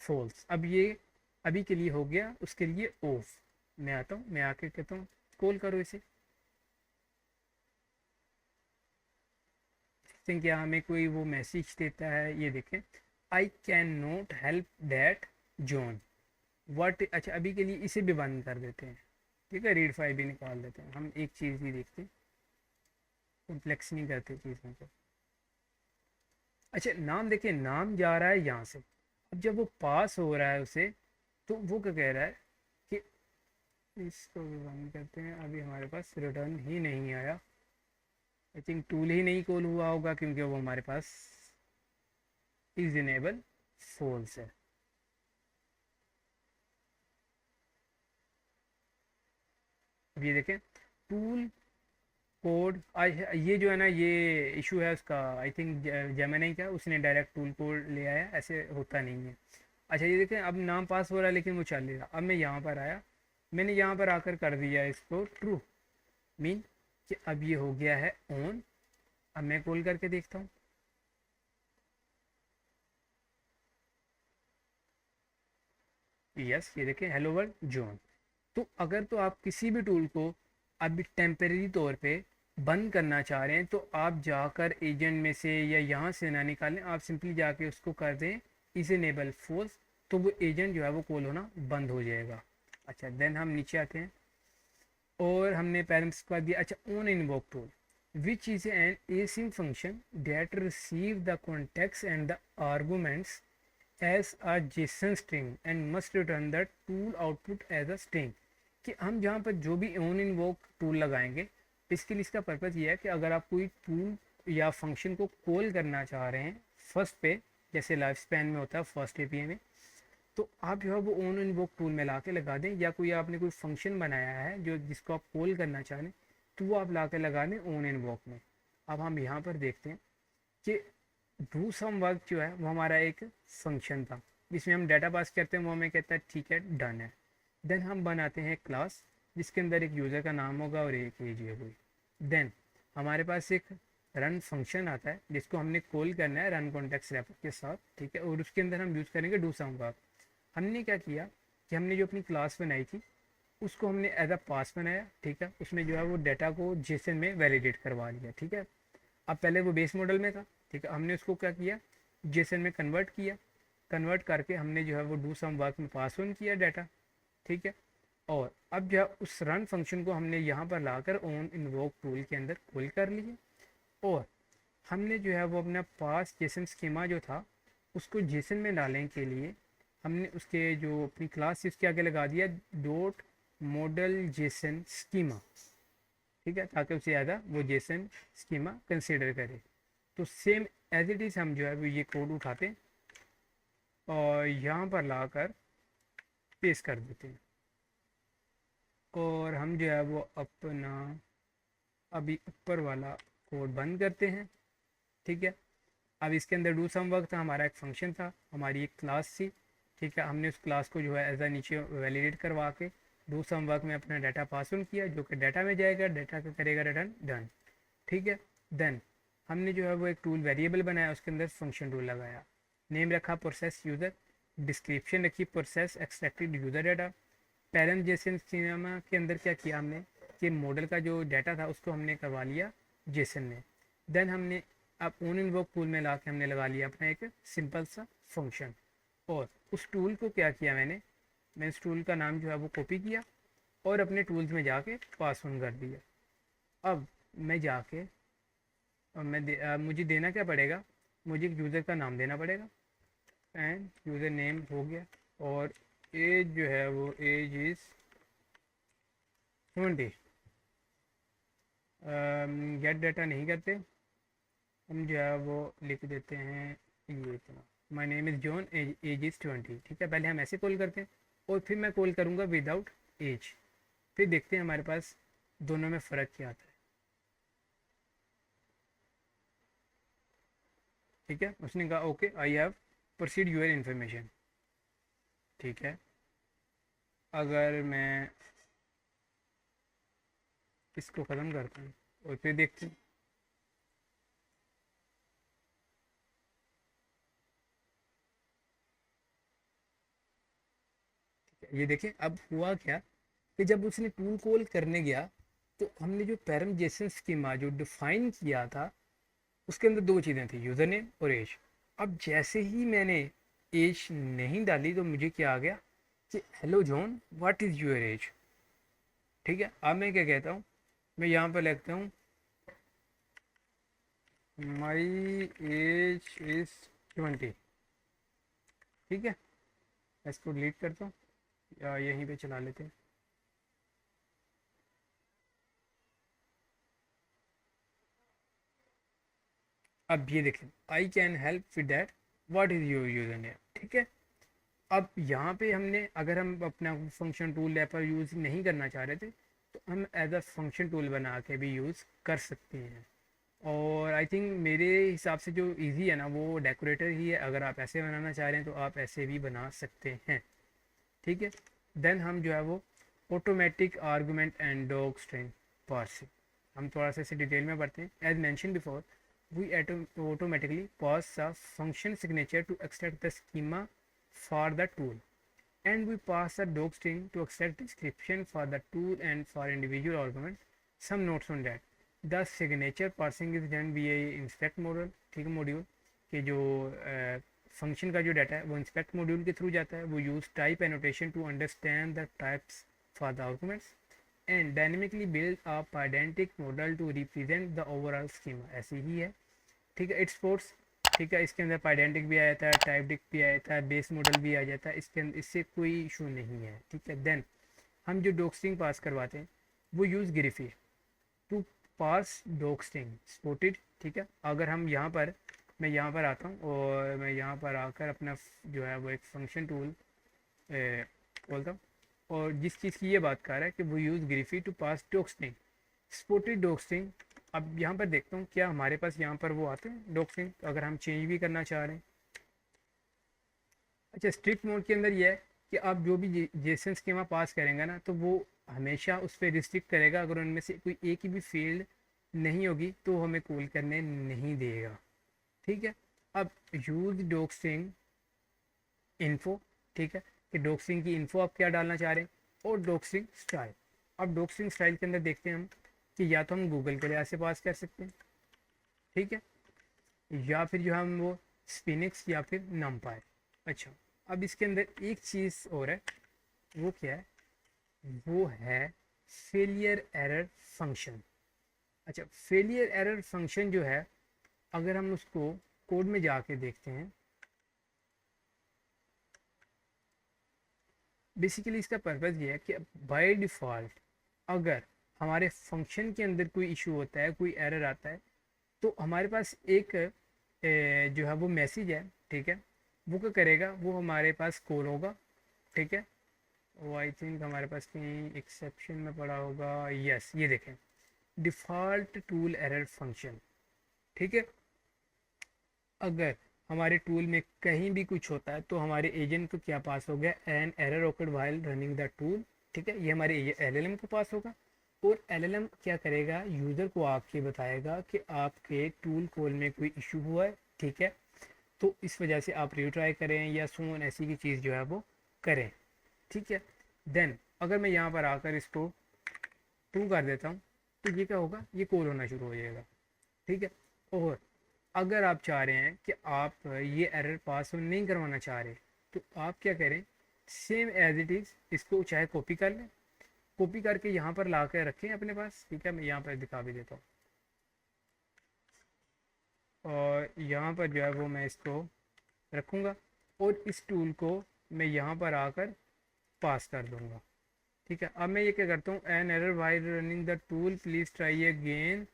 फॉल्स। अब ये अभी के लिए हो गया उसके लिए ऑफ। मैं आता हूँ, मैं आके कहता हूँ कॉल करो इसे, क्या हमें कोई वो मैसेज देता है, ये देखें, आई can not help that John what. अच्छा अभी के लिए इसे भी बंद कर देते हैं, ठीक है, रीड फाइल भी निकाल देते हैं। हम एक चीज़ भी देखते हैं, कॉम्प्लेक्स नहीं करते चीज़ों को। अच्छा नाम देखिए, नाम जा रहा है यहाँ से, अब जब वो पास हो रहा है उसे तो वो क्या कह रहा है कि इसको भी बंद करते हैं। अभी हमारे पास रिटर्न ही नहीं आया, आई थिंक टूल ही नहीं कॉल हुआ होगा क्योंकि वो हमारे पास इज इनेबल फॉल्स है। अब ये देखें टूल कोड, ये जो है ना ये इशू है उसका, आई थिंक जेमिनी का, उसने डायरेक्ट टूल कोड ले आया, ऐसे होता नहीं है। अच्छा ये देखें अब नाम पास हो रहा है लेकिन वो चल रहा। अब मैं यहाँ पर आया, मैंने यहाँ पर आकर कर दिया इसको ट्रू, मीन कि अब ये हो गया है ऑन। अब मैं कॉल करके देखता हूँ, यस ये देखें हेलो वर्ल्ड जॉन। तो अगर तो आप किसी भी टूल को अभी टेम्परेरी तौर पे बंद करना चाह रहे हैं तो आप जाकर एजेंट में से या यहाँ से ना निकालें, आप सिंपली जाके उसको कर दें इज इनेबल फॉल्स, तो वो एजेंट जो है वो कॉल होना बंद हो जाएगा। अच्छा देन हम नीचे आते हैं और हमने पैरेंट्स का दिया। अच्छा on invoke tool which is an async function that receive the context and the arguments as a JSON string and must return the tool output as a string। कि हम जहाँ पर जो भी ऑन इनवोक टूल लगाएंगे basically इसका purpose ये है कि अगर आप कोई टूल या फंक्शन को कॉल करना चाह रहे हैं फर्स्ट पे, जैसे लाइफ स्पैन में होता है फर्स्ट एपीआई में, तो आप जो है वो ऑन इनवोक टूल में ला के लगा दें, या कोई आपने कोई फंक्शन बनाया है जो जिसको आप कॉल करना चाह रहे हैं तो वो आप ला के लगा दें ऑन इनवोक में। अब हम यहाँ पर देखते हैं कि डू सम वर्क जो है वो हमारा एक फंक्शन था जिसमें हम डाटा पास करते हैं, वो हमें कहता है ठीक है डन है। देन हम बनाते हैं क्लास जिसके अंदर एक यूज़र का नाम होगा और एक एज होगी। देन हमारे पास एक रन फंक्शन आता है जिसको हमने कॉल करना है रन कॉन्टेक्स्ट रैपर के साथ, ठीक है, और उसके अंदर हम यूज़ करेंगे डू सम वर्क। हमने क्या किया कि हमने जो अपनी क्लास बनाई थी उसको हमने एज अ पास बनाया, ठीक है, उसमें जो है वो डाटा को जेसन में वैलिडेट करवा लिया, ठीक है। अब पहले वो बेस मॉडल में था, ठीक है, हमने उसको क्या किया जेसन में कन्वर्ट किया, कन्वर्ट करके हमने जो है वो डू सम वर्क में पास ऑन किया डाटा, ठीक है। और अब जो है उस रन फंक्शन को हमने यहाँ पर लाकर ऑन इनवोक टूल के अंदर कॉल कर लिए और हमने जो है वो अपना पास जेसन स्कीमा जो था उसको जेसन में डालने के लिए हमने उसके जो अपनी क्लास थी उसके आगे लगा दिया डॉट मॉडल जेसन स्कीमा, ठीक है, ताकि उसे ज़्यादा वो जेसन स्कीमा कंसिडर करे। तो सेम एज इट इज़ हम जो है वो ये कोड उठाते हैं और यहाँ पर लाकर पेस्ट कर देते हैं और हम जो है वो अपना अभी ऊपर वाला कोड बंद करते हैं। ठीक है, अब इसके अंदर डू सम वर्क था, हमारा एक फंक्शन था, हमारी एक क्लास थी। ठीक है, हमने उस क्लास को जो है एज अ नीचे वैलिडेट करवा के डू सम वर्क में अपना डाटा पास ऑन किया, जो कि डाटा में जाएगा, डाटा का करेगा रिटर्न डन। ठीक है, देन हमने जो है वो एक टूल वेरिएबल बनाया, उसके अंदर फंक्शन टूल लगाया, नेम रखा प्रोसेस यूज़र, डिस्क्रिप्शन रखी process extracted user data. Parent Jason cinema के अंदर क्या किया हमने कि मॉडल का जो डाटा था उसको हमने करवा लिया जेसन में। देन हमने अब ओन इन्वोक टूल में ला के हमने लगा लिया अपना एक सिंपल सा फंक्शन, और उस टूल को क्या किया मैं इस टूल का नाम जो है वो कॉपी किया और अपने टूल्स में जाके पास ऑन कर दिया। अब मैं जाके मुझे देना क्या पड़ेगा, मुझे एक यूज़र का नाम देना पड़ेगा एंड यूज़र नेम हो गया, और एज जो है वो एज इज़ 20। गेट डाटा नहीं करते, हम जो है वो लिख देते हैं ये इतना, my name is John, age is 20। ठीक है, पहले हम ऐसे कॉल करते हैं और फिर मैं कॉल करूँगा विदाउट एज, फिर देखते हैं हमारे पास दोनों में फ़र्क क्या आता है। ठीक है, उसने कहा okay I have proceed your information. ठीक है, अगर मैं इसको ख़त्म करता हूँ और फिर देखते हैं, ये देखें अब हुआ क्या कि जब उसने टूल कॉल करने गया तो हमने जो पैरम जेसन स्कीमा जो डिफाइन किया था उसके अंदर दो चीज़ें थी, यूज़र नेम और एज। अब जैसे ही मैंने एज नहीं डाली तो मुझे क्या आ गया कि hello John what is your age. ठीक है, अब मैं क्या कहता हूँ, मैं यहाँ पर लिखता हूँ माई एज इज़ 20। ठीक है, इसको डिलीट करता हूँ या यहीं पे चला लेते हैं। अब ये देखें, I can help with that, what is your user name. ठीक है, अब यहाँ पे हमने अगर हम अपना फंक्शन टूल पर यूज़ नहीं करना चाह रहे थे तो हम एज अ फंक्शन टूल बना के भी यूज़ कर सकते हैं। और आई थिंक मेरे हिसाब से जो इजी है ना वो डेकोरेटर ही है, अगर आप ऐसे बनाना चाह रहे हैं तो आप ऐसे भी बना सकते हैं। ठीक है, देन हम जो है वो automatic argument and doc string parsing, हम थोड़ा सा इसे डिटेल में पढ़ते हैं। As mention before we automatically pass a function signature to extract the schema for the tool, and we pass a doc string to extract description for the tool and for individual argument. Some notes on that, the signature parsing is done via inspect module। ठीक है, module के जो function का जो data है वो inspect module के through जाता है, वो use type annotation to understand the types for the arguments and dynamically build a Pydantic model to represent the overall schema. ऐसे ही है। ठीक है, इट्स स्पोर्ट्स। ठीक है, इसके अंदर पाइडेंटिक भी आ जाता है, टाइपडिक भी आ जाता है, बेस मॉडल भी आ जाता है, इसके अंदर इससे कोई इशू नहीं है। ठीक है, देन हम जो डॉक्स्ट्रिंग पास करवाते हैं वो यूज़ गिरिफी टू पास डॉक्स्ट्रिंग स्पोर्टेड। ठीक है, अगर हम यहाँ पर मैं यहाँ पर आता हूँ और मैं यहाँ पर आकर अपना जो है वो एक फंक्शन टूल बोलता हूँ, और जिस चीज़ की ये बात कर रहा है कि वो यूज़ गिरिफी टू पास डॉक्स्ट्रिंग स्पोर्टेड डॉक्स्ट्रिंग। अब यहाँ पर देखता हूँ क्या हमारे पास यहाँ पर वो आते हैं डॉक्स्ट्रिंग, तो अगर हम चेंज भी करना चाह रहे हैं। अच्छा, स्ट्रिक्ट मोड के अंदर ये है कि आप जो भी जेसन स्कीमा पास करेंगे ना तो वो हमेशा उस पर रिस्ट्रिक्ट करेगा, अगर उनमें से कोई एक ही भी फील्ड नहीं होगी तो हमें कॉल करने नहीं देगा। ठीक है, अब यूज डॉक्स्ट्रिंग इन्फो। ठीक है, कि डॉक्स्ट्रिंग की इन्फो आप क्या डालना चाह रहे हैं, और डॉक्स्ट्रिंग स्टाइल। अब डॉक्स्ट्रिंग स्टाइल के अंदर देखते हैं हम कि या तो हम गूगल के लिहाज से पास कर सकते हैं, ठीक है, या फिर जो हम वो स्पिनिक्स या फिर नमपाई। अच्छा, अब इसके अंदर एक चीज़ और है, वो क्या है, वो है फेलियर एरर फंक्शन। अच्छा, फेलियर एरर फंक्शन जो है अगर हम उसको कोड में जाके देखते हैं, बेसिकली इसका पर्पज़ ये है कि बाय डिफ़ॉल्ट अगर हमारे फंक्शन के अंदर कोई इशू होता है, कोई एरर आता है, तो हमारे पास एक जो है वो मैसेज है। ठीक है, वो क्या करेगा, वो हमारे पास कॉल होगा। ठीक है, वो आई थिंक हमारे पास कहीं एक्सेप्शन में पड़ा होगा, यस ये देखें, डिफ़ॉल्ट टूल एरर फंक्शन। ठीक है, अगर हमारे टूल में कहीं भी कुछ होता है तो हमारे एजेंट को क्या पास हो गया, an error awkward while running the tool. ठीक है, ये हमारे एलएलएम को पास होगा और एलएलएम क्या करेगा, यूज़र को आके बताएगा कि आपके टूल कॉल में कोई इशू हुआ है। ठीक है, तो इस वजह से आप रीट्राई करें या सोन ऐसी की चीज़ जो है वो करें। ठीक है, देन अगर मैं यहाँ पर आकर इसको ट्रू कर देता हूँ तो ये क्या होगा, ये कॉल होना शुरू हो जाएगा। ठीक है, और अगर आप चाह रहे हैं कि आप ये एरर पास नहीं करवाना चाह रहे तो आप क्या करें, सेम एज इट इज़ इसको चाहे कॉपी कर लें, कॉपी करके यहाँ पर ला कर रखें अपने पास। ठीक है, मैं यहाँ पर दिखा भी देता हूँ और यहाँ पर जो है वो मैं इसको रखूँगा और इस टूल को मैं यहाँ पर आकर पास कर दूँगा। ठीक है, अब मैं ये क्या करता हूँ, an error while running the tool please try again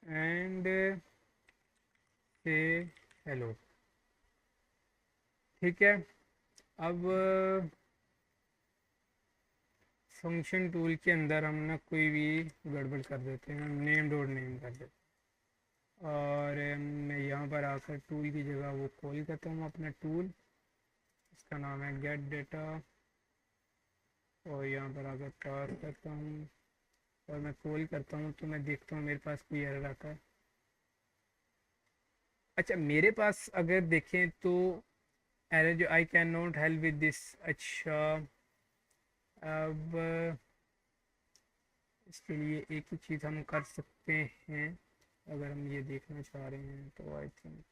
and से हेलो। ठीक है, अब फंक्शन टूल के अंदर हम ना कोई भी गड़बड़ कर देते हैं, नेम डॉट नेम कर देते हैं और मैं यहाँ पर आकर टूल की जगह वो कॉल करता हूँ अपना टूल, इसका नाम है गेट डेटा और यहाँ पर आकर पास करता हूँ और मैं कॉल करता हूँ तो मैं देखता हूँ मेरे पास कोई एरर आता है। अच्छा, मेरे पास अगर देखें तो एरर जो आई can not help with this. अच्छा, अब इसके लिए एक ही चीज़ हम कर सकते हैं, अगर हम ये देखना चाह रहे हैं तो I think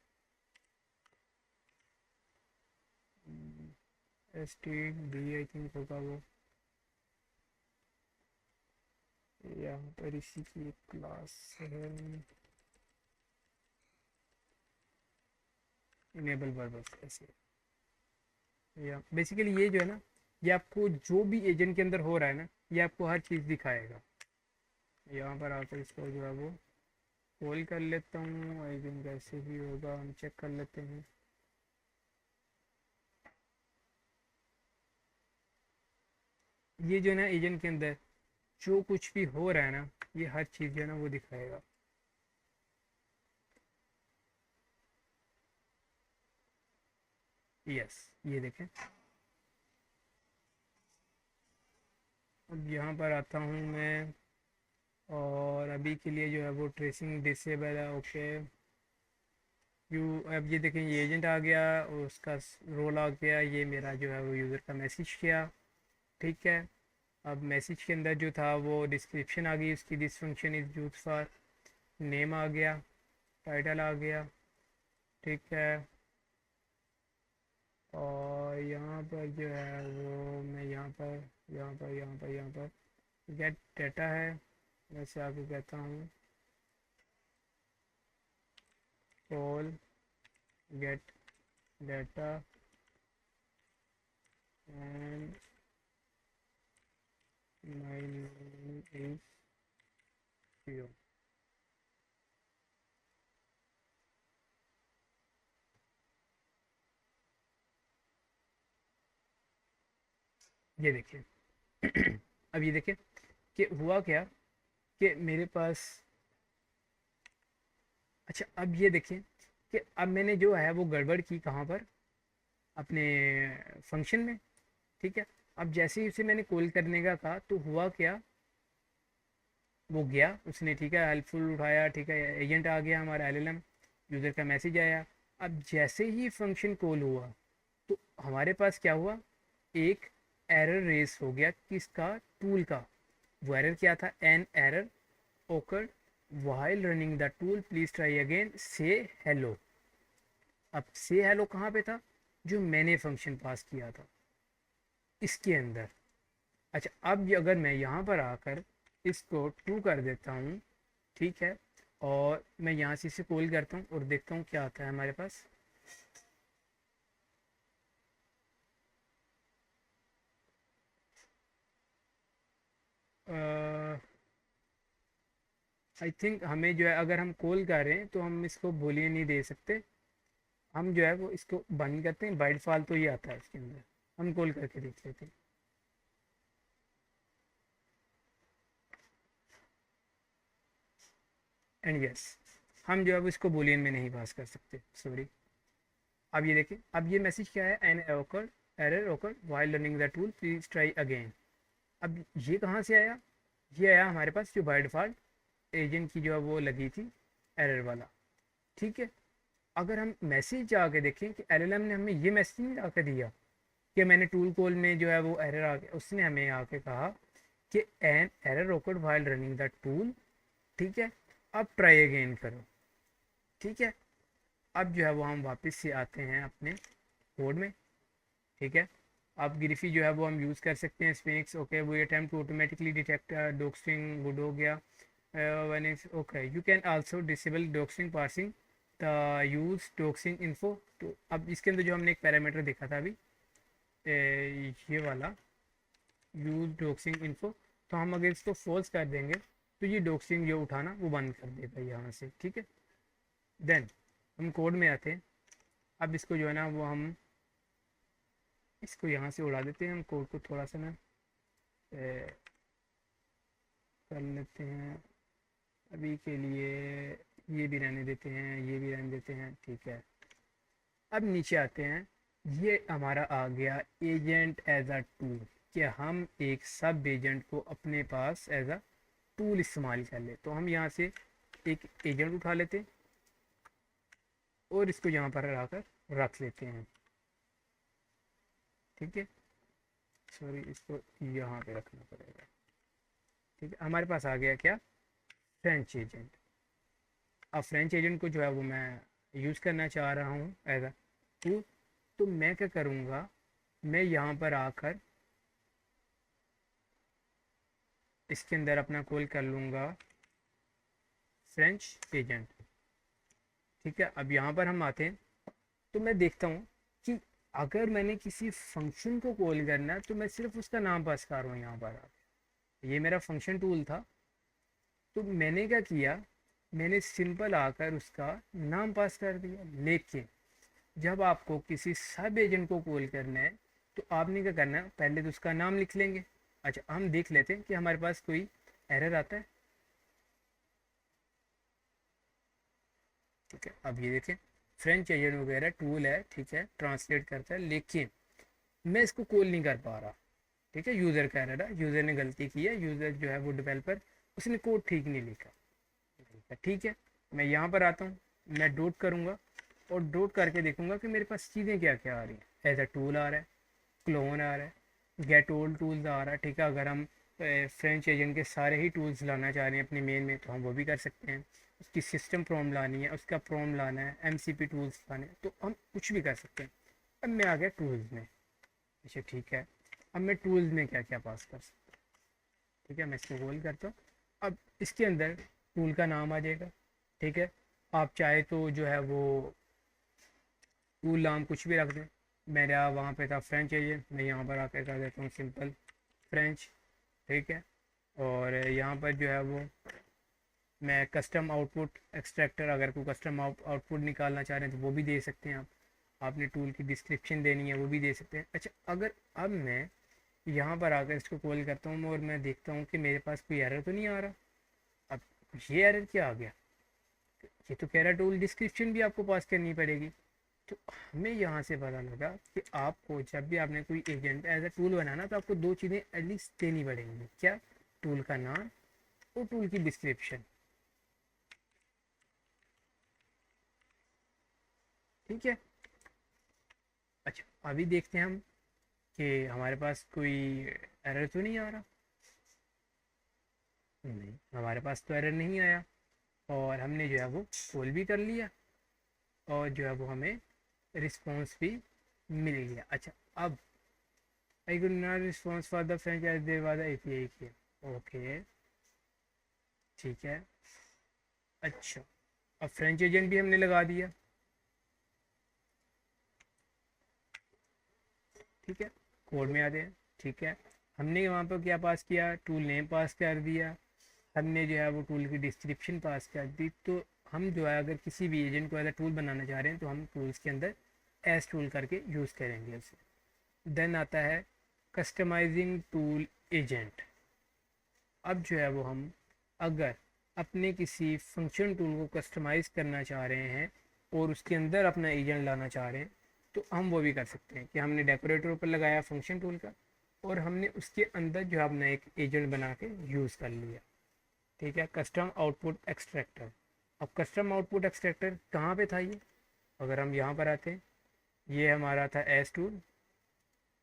S T B I think होगा वो, यहाँ पर इसी की एक क्लास है इनेबल वर्बल्स ऐसे। या बेसिकली ये जो है ना, ये आपको जो भी एजेंट के अंदर हो रहा है ना, ये आपको हर चीज़ दिखाएगा। यहाँ पर आकर इसको जो है वो कॉल कर लेता हूँ, आई थिंक ऐसे ही होगा, हम चेक कर लेते हैं। ये जो है ना एजेंट के अंदर जो कुछ भी हो रहा है ना, ये हर चीज़ जो है ना वो दिखाएगा। यस, ये देखें। अब यहाँ पर आता हूँ मैं और अभी के लिए जो है वो ट्रेसिंग डिसेबल है। ओके, यू अब ये देखें, ये एजेंट आ गया और उसका रोल आ गया, ये मेरा जो है वो यूज़र का मैसेज किया। ठीक है, अब मैसेज के अंदर जो था वो डिस्क्रिप्शन आ गई उसकी, this function is use for, name आ गया, टाइटल आ गया। ठीक है, और यहाँ पर जो है वो मैं यहाँ पर गेट डेटा है, वैसे आपको कहता हूँ call gate data and my name is zero. ये देखिए अब ये देखिए कि हुआ क्या कि मेरे पास, अच्छा अब ये देखिए कि अब मैंने जो है वो गड़बड़ की कहाँ पर, अपने फंक्शन में। ठीक है, अब जैसे ही उसे मैंने कॉल करने का कहा तो हुआ क्या, वो गया उसने, ठीक है, हेल्पफुल उठाया, ठीक है, एजेंट आ गया हमारा एलएलएम, यूज़र का मैसेज आया। अब जैसे ही फंक्शन कॉल हुआ तो हमारे पास क्या हुआ, एक एरर रेस हो गया, किसका, टूल का। वो एरर क्या था, an error occurred while running the tool please try again से हेलो। अब से हेलो कहाँ पे था, जो मैंने फंक्शन पास किया था इसके अंदर। अच्छा, अब अगर मैं यहाँ पर आकर इसको ट्रू कर देता हूँ, ठीक है, और मैं यहाँ से इसे कॉल करता हूँ और देखता हूँ क्या आता है हमारे पास। आई थिंक हमें जो है, अगर हम कॉल कर रहे हैं तो हम इसको बोलिए नहीं दे सकते, हम जो है वो इसको बंद करते हैं, बाय डिफ़ॉल्ट तो ये आता है इसके अंदर। हम कॉल करके देख लेते हैं। एंड यस, हम जो है वो इसको बूलियन में नहीं पास कर सकते, सॉरी। अब ये देखिए, अब ये मैसेज क्या है, एन ओकर एरर ओकर while learning the tool please try again. अब ये कहाँ से आया, ये आया हमारे पास जो बाय डिफ़ॉल्ट एजेंट की जो है वो लगी थी एरर वाला, ठीक है। अगर हम मैसेज जाके देखें कि एलएलएम ने हमें ये मैसेज नहीं आके दिया कि मैंने टूल कॉल में जो है वो एरर आ गया, उसने हमें आके कहा कि an error occurred while running the tool, ठीक है, अब ट्राई अगेन करो, ठीक है। अब जो है वो हम वापस से आते हैं अपने कोड में, ठीक है। अब गिरिफी जो है वो हम यूज़ कर सकते हैं, स्पिनिक्स ओके, वो attempt to automatically detect docstring good हो गया। When is okay you can also disable docstring parsing the use docstring info. तो अब इसके अंदर जो हमने एक पैरामीटर देखा था अभी, ये वाला यूज डॉक्सिंग इन्फो, तो हम अगर इसको फॉल्स कर देंगे तो ये डॉक्सिंग जो उठाना वो बंद कर देगा यहाँ से, ठीक है। देन हम कोड में आते हैं, अब इसको जो है ना वो हम इसको यहाँ से उड़ा देते हैं, हम कोड को थोड़ा सा ना कर लेते हैं अभी के लिए, ये भी रहने देते हैं, ये भी रहने देते हैं, ठीक है। अब नीचे आते हैं, ये हमारा आ गया एजेंट एज अ टूल, कि हम एक सब एजेंट को अपने पास एज अ टूल इस्तेमाल कर ले। तो हम यहाँ से एक एजेंट उठा लेते और इसको यहाँ पर लाकर रख लेते हैं, ठीक है। सॉरी, इसको यहाँ पे रखना पड़ेगा, ठीक है। हमारे पास आ गया क्या, फ्रेंच एजेंट। अब फ्रेंच एजेंट को जो है वो मैं यूज़ करना चाह रहा हूँ एज अ टूल, तो मैं क्या करूँगा, मैं यहाँ पर आकर इसके अंदर अपना कॉल कर लूँगा फ्रेंच एजेंट, ठीक है। अब यहाँ पर हम आते हैं, तो मैं देखता हूँ कि अगर मैंने किसी फंक्शन को कॉल करना है तो मैं सिर्फ उसका नाम पास कर रहा हूँ यहाँ पर। ये मेरा फंक्शन टूल था, तो मैंने क्या किया, मैंने सिंपल आकर उसका नाम पास कर दिया। लेकिन जब आपको किसी सब एजेंट को कॉल करना है तो आपने क्या करना है, पहले तो उसका नाम लिख लेंगे। अच्छा, हम देख लेते हैं कि हमारे पास कोई एरर आता है, ठीक है। अब ये देखें, फ्रेंच एजेंट वगैरह टूल है, ठीक है, ट्रांसलेट करता है, लेकिन मैं इसको कॉल नहीं कर पा रहा, ठीक है। यूज़र कह रहा है, यूज़र ने गलती की है, यूज़र जो है वो डेवलपर, उसने कोड ठीक नहीं लिखा, ठीक है। मैं यहाँ पर आता हूँ, मैं डॉट करूँगा और डॉट करके देखूँगा कि मेरे पास चीज़ें क्या क्या आ रही हैं। एज अ टूल आ रहा है, क्लोन आ रहा है, गेट ओल्ड टूल्स आ रहा है, ठीक है। अगर हम फ्रेंच एजेंट के सारे ही टूल्स लाना चाह रहे हैं अपने मेन में तो हम वो भी कर सकते हैं। उसकी सिस्टम प्रोम लानी है, उसका प्रोम लाना है, एमसीपी टूल्स लाने हैं, तो हम कुछ भी कर सकते हैं। अब मैं आ गया टूल्स में, अच्छा ठीक है। अब मैं टूल्स में क्या क्या पास कर सकता हूँ, ठीक है, मैं इसको होल्ड करता हूँ। अब इसके अंदर टूल का नाम आ जाएगा, ठीक है। आप चाहे तो जो है वो टूल नाम कुछ भी रख दें, मेरा वहाँ पे था फ्रेंच एजेंट, मैं यहाँ पर आकर कर देता हूँ सिंपल फ्रेंच, ठीक है। और यहाँ पर जो है वो मैं कस्टम आउटपुट एक्सट्रैक्टर, अगर कोई कस्टम आउटपुट निकालना चाह रहे हैं तो वो भी दे सकते हैं आप। आपने टूल की डिस्क्रिप्शन देनी है वो भी दे सकते हैं। अच्छा, अगर अब मैं यहाँ पर आकर इसको कॉल करता हूँ और मैं देखता हूँ कि मेरे पास कोई एरर तो नहीं आ रहा। अब ये एरर क्या आ गया, ये तो कह रहा टूल डिस्क्रिप्शन भी आपको पास करनी पड़ेगी। तो हमें यहाँ से पता लगा कि आपको जब भी आपने कोई एजेंट एज अ टूल बनाना तो आपको दो चीज़ें एटलीस्ट देनी पड़ेंगी, क्या, टूल का नाम और टूल की डिस्क्रिप्शन, ठीक है। अच्छा, अभी देखते हैं हम कि हमारे पास कोई एरर तो नहीं आ रहा। नहीं, हमारे पास तो एरर नहीं आया और हमने जो है वो कॉल भी कर लिया और जो है वो हमें रिस्पॉन्स भी मिल गया। अच्छा, अब I could not response for the French as there was API key, okay ठीक है। अच्छा, अब फ्रेंच एजेंट भी हमने लगा दिया, ठीक है। कोड में आते हैं, ठीक है। हमने वहाँ पर क्या पास किया, टूल नेम पास कर दिया, हमने जो है वो टूल की डिस्क्रिप्शन पास कर दी। तो हम जो है अगर किसी भी एजेंट को एज अ टूल बनाना चाह रहे हैं तो हम टूल्स के अंदर एज टूल करके यूज़ करेंगे उसे। देन आता है कस्टमाइजिंग टूल एजेंट। अब जो है वो हम अगर अपने किसी फंक्शन टूल को कस्टमाइज़ करना चाह रहे हैं और उसके अंदर अपना एजेंट लाना चाह रहे हैं, तो हम वो भी कर सकते हैं कि हमने डेकोरेटर ऊपर लगाया फंक्शन टूल का और हमने उसके अंदर जो है अपना एक एजेंट बना के यूज़ कर लिया। ठीक है, कस्टम आउटपुट एक्सट्रैक्टर। अब कस्टम आउटपुट एक्सट्रैक्टर कहाँ पे था ये? अगर हम यहाँ पर आते हैं, ये हमारा था एस टूल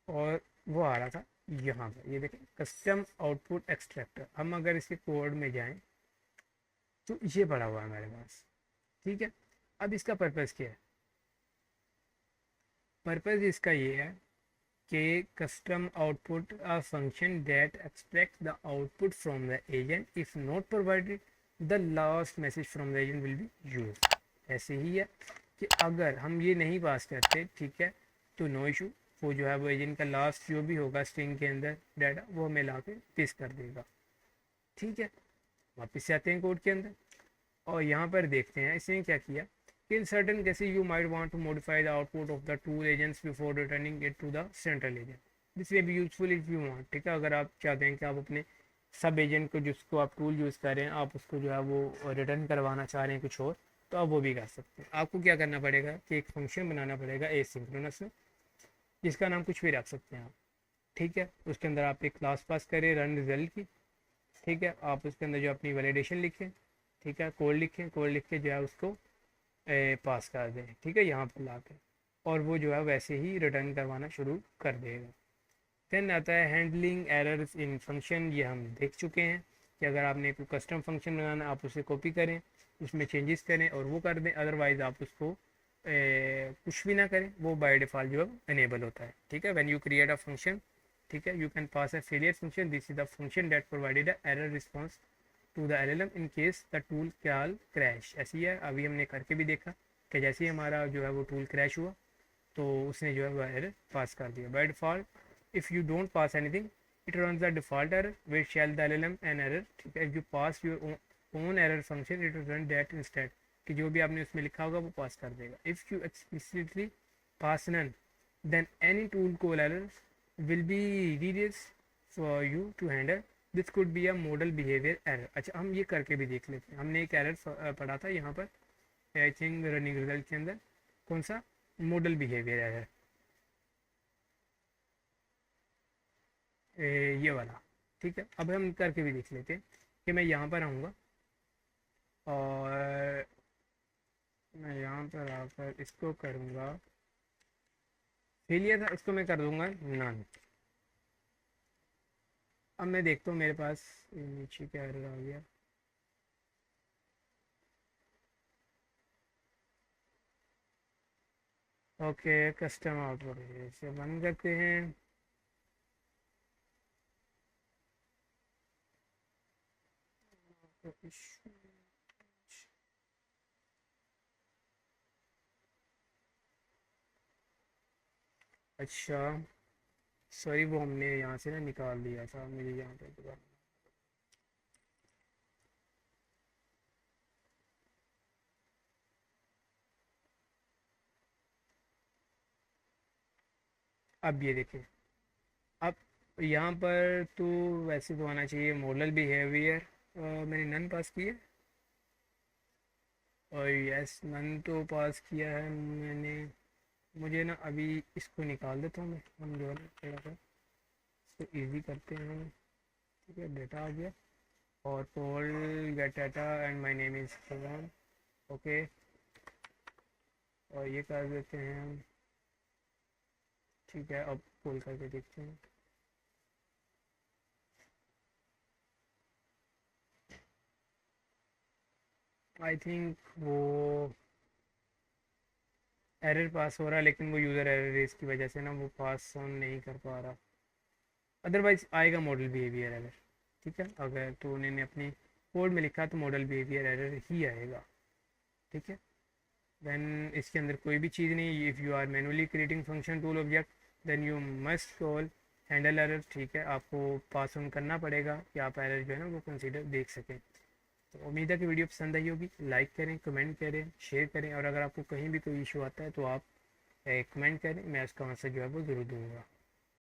और वो आ रहा था यहाँ पर, ये देखें कस्टम आउटपुट एक्सट्रैक्टर। हम अगर इसके कोड में जाएं तो ये पड़ा हुआ है हमारे पास। ठीक है, अब इसका पर्पज़ क्या है? पर्पज़ इसका ये है कि custom output a function that extract the output from the agent if not provided the last message from the agent will be use. ऐसे ही है कि अगर हम ये नहीं पास करते, ठीक है, तो नो इशू, वो जो है वो एजेंट का लास्ट जो भी होगा स्ट्रिंग के अंदर डाटा वो हमें ला के पेश कर देगा। ठीक है, वापस से आते हैं कोड के अंदर और यहाँ पर देखते हैं इसने क्या किया कि in certain cases you might want to modify the output of the tool agents before returning it to the central agent. This way be useful if you want. ठीक है, अगर आप चाहते हैं कि आप अपने सब एजेंट को जिसको आप टूल यूज़ कर रहे हैं आप उसको जो है वो रिटर्न करवाना चाह रहे हैं कुछ और, तो आप वो भी कर सकते हैं। आपको क्या करना पड़ेगा कि एक फंक्शन बनाना पड़ेगा एसिंक्रोनस में, जिसका नाम कुछ भी रख सकते हैं आप। ठीक है, उसके अंदर आप एक क्लास पास करें रन रिजल्ट की। ठीक है, आप उसके अंदर जो अपनी वैलिडेशन लिखें, ठीक है, कोड लिखें, कोड लिख के जो है उसको पास कर दें। ठीक है, यहाँ पर ला के, और वो जो है वैसे ही रिटर्न करवाना शुरू कर देगा। देन आता है हैंडलिंग एरर्स इन फंक्शन। ये हम देख चुके हैं कि अगर आपने कोई कस्टम फंक्शन बनाना आप उसे कॉपी करें, उसमें चेंजेस करें और वो कर दें, अदरवाइज़ आप उसको कुछ भी ना करें, वो बाय डिफ़ॉल्ट जो है इनेबल होता है। ठीक है, when you create a function, ठीक है, you can pass a failure function, this is the function that provided a error response to the LLM in case the tool call crash. ऐसी है, अभी हमने करके भी देखा कि जैसे ही हमारा जो है वो टूल क्रैश हुआ तो उसने जो है वो एरर पास कर दिया। By default if you don't pass anything it runs the default error which shall the LLM an error. ठीक है, if you pass your own error function it run that instead, कि जो भी आपने उसमें लिखा होगा वो पास कर देगा। If you explicitly pass none then any tool call error will be reduce for you to handle, this could be a model behaviour error. अच्छा, हम ये करके भी देख लेते हैं। हमने एक एरर पढ़ा था यहाँ पर आई थिंक रनिंग रिजल्ट के अंदर, कौन सा? मॉडल बिहेवियर एरर, ये वाला। ठीक है, अब हम करके भी देख लेते हैं कि मैं यहाँ पर आऊँगा और मैं यहाँ पर आकर इसको करूँगा फेलियर था, इसको मैं कर दूँगा नन। अब मैं देखता हूँ मेरे पास नीचे क्या एरर आ गया। ओके, कस्टम आउटपुट इसे बंद करते हैं। अच्छा, सॉरी, वो हमने यहाँ से ना निकाल दिया था, मुझे यहाँ पे दोबारा। अब ये देखें, अब यहाँ पर तो वैसे तो आना चाहिए मॉडल बिहेवियर, मैंने नन पास किया और यस नन तो पास किया है मैंने। मुझे ना अभी इसको निकाल देता हूँ मैं, हम जो है ना थोड़ा सा इसको ईजी करते हैं। ठीक है, डेटा आ गया और pole get data and my name is Farhan. Okay, और ये कर देते हैं हम। ठीक है, अब पोल करके देखते हैं। आई थिंक वो एरर पास हो रहा है, लेकिन वो यूज़र एरर रेस की वजह से ना वो पास ऑन नहीं कर पा रहा। अदरवाइज आएगा मॉडल बिहेवियर एरर। ठीक है, अगर तो उन्होंने अपनी कोड में लिखा तो मॉडल बिहेवियर एरर ही आएगा। ठीक है, देन इसके अंदर कोई भी चीज़ नहीं। If you are manually creating function tool object then you must call handle error. ठीक है, आपको पास ऑन करना पड़ेगा कि आप एरर जो है ना वो कंसीडर देख सकें। तो उम्मीद है कि वीडियो पसंद आई होगी। लाइक करें, कमेंट करें, शेयर करें और अगर आपको कहीं भी कोई इशू आता है तो आप कमेंट करें, मैं उसका आंसर जो है वो ज़रूर दूँगा।